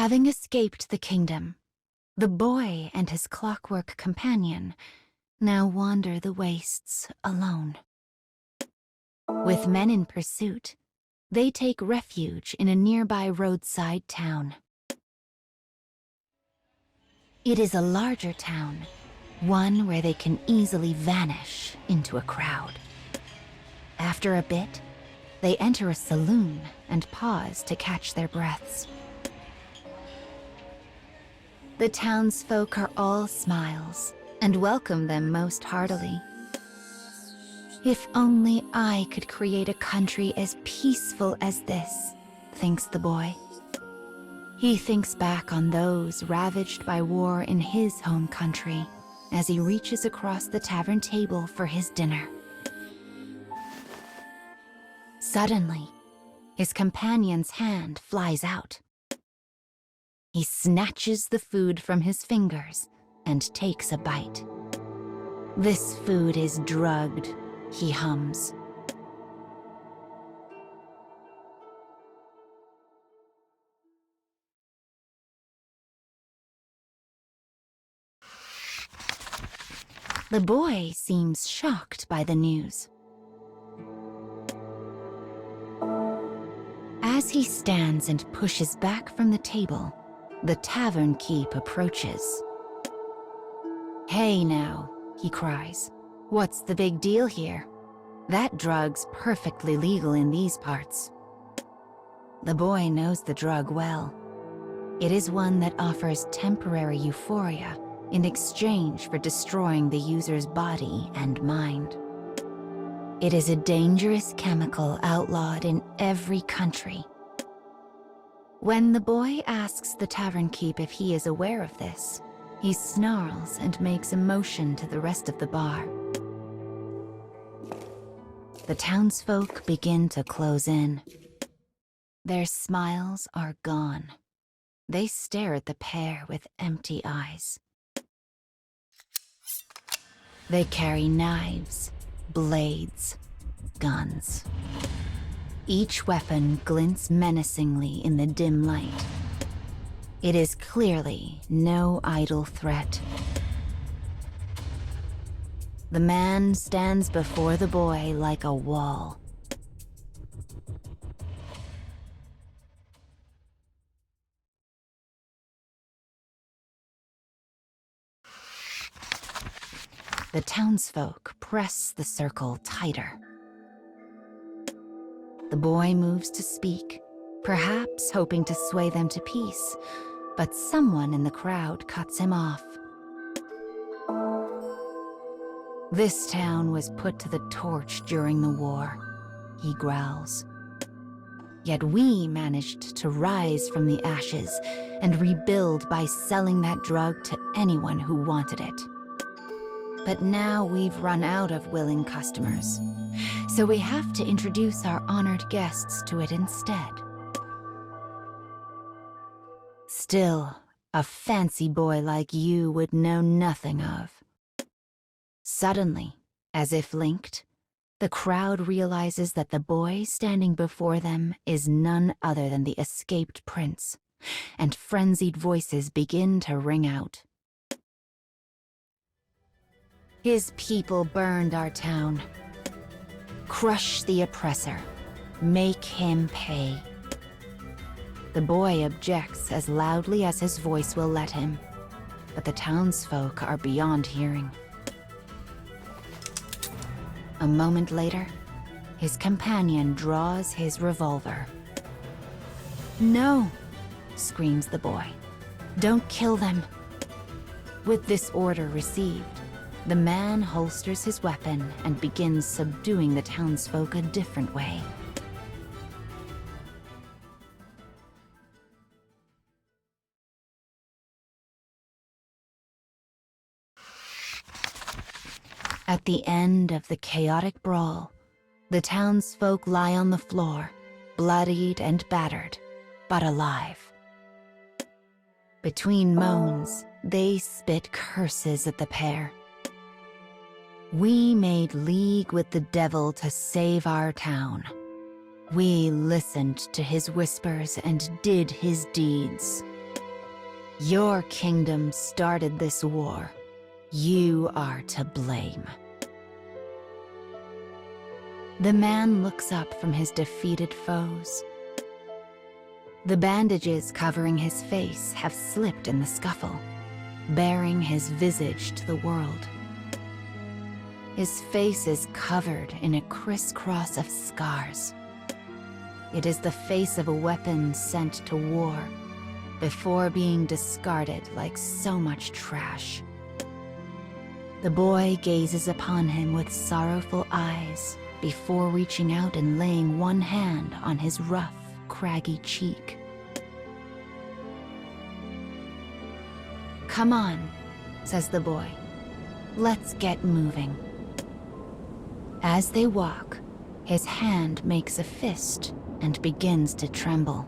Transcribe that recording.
Having escaped the kingdom, the boy and his clockwork companion now wander the wastes alone. With men in pursuit, they take refuge in a nearby roadside town. It is a larger town, one where they can easily vanish into a crowd. After a bit, they enter a saloon and pause to catch their breaths. The townsfolk are all smiles and welcome them most heartily. If only I could create a country as peaceful as this, thinks the boy. He thinks back on those ravaged by war in his home country as he reaches across the tavern table for his dinner. Suddenly, his companion's hand flies out. He snatches the food from his fingers and takes a bite. "This food is drugged," he hums. The boy seems shocked by the news. As he stands and pushes back from the table, the tavern keep approaches. "Hey now," he cries. "What's the big deal here? That drug's perfectly legal in these parts." The boy knows the drug well. It is one that offers temporary euphoria in exchange for destroying the user's body and mind. It is a dangerous chemical outlawed in every country. When the boy asks the tavern keep if he is aware of this, he snarls and makes a motion to the rest of the bar. The townsfolk begin to close in. Their smiles are gone. They stare at the pair with empty eyes. They carry knives, blades, guns. Each weapon glints menacingly in the dim light. It is clearly no idle threat. The man stands before the boy like a wall. The townsfolk press the circle tighter. The boy moves to speak, perhaps hoping to sway them to peace, but someone in the crowd cuts him off. "This town was put to the torch during the war," he growls. "Yet we managed to rise from the ashes and rebuild by selling that drug to anyone who wanted it. But now we've run out of willing customers, so we have to introduce our honored guests to it instead." Still, a fancy boy like you would know nothing of. Suddenly, as if linked, the crowd realizes that the boy standing before them is none other than the escaped prince, and frenzied voices begin to ring out. "His people burned our town. Crush the oppressor. Make him pay." The boy objects as loudly as his voice will let him, but the townsfolk are beyond hearing. A moment later, his companion draws his revolver. "No," screams the boy. "Don't kill them." With this order received, the man holsters his weapon and begins subduing the townsfolk a different way. At the end of the chaotic brawl, the townsfolk lie on the floor, bloodied and battered, but alive. Between moans, they spit curses at the pair. "We made league with the devil to save our town. We listened to his whispers and did his deeds," Your kingdom started this war. You are to blame. The man looks up from his defeated foes. The bandages covering his face have slipped in the scuffle, baring his visage to the world. His face is covered in a crisscross of scars. It is the face of a weapon sent to war, before being discarded like so much trash. The boy gazes upon him with sorrowful eyes before reaching out and laying one hand on his rough, craggy cheek. "Come on," says the boy. "Let's get moving." As they walk, his hand makes a fist and begins to tremble.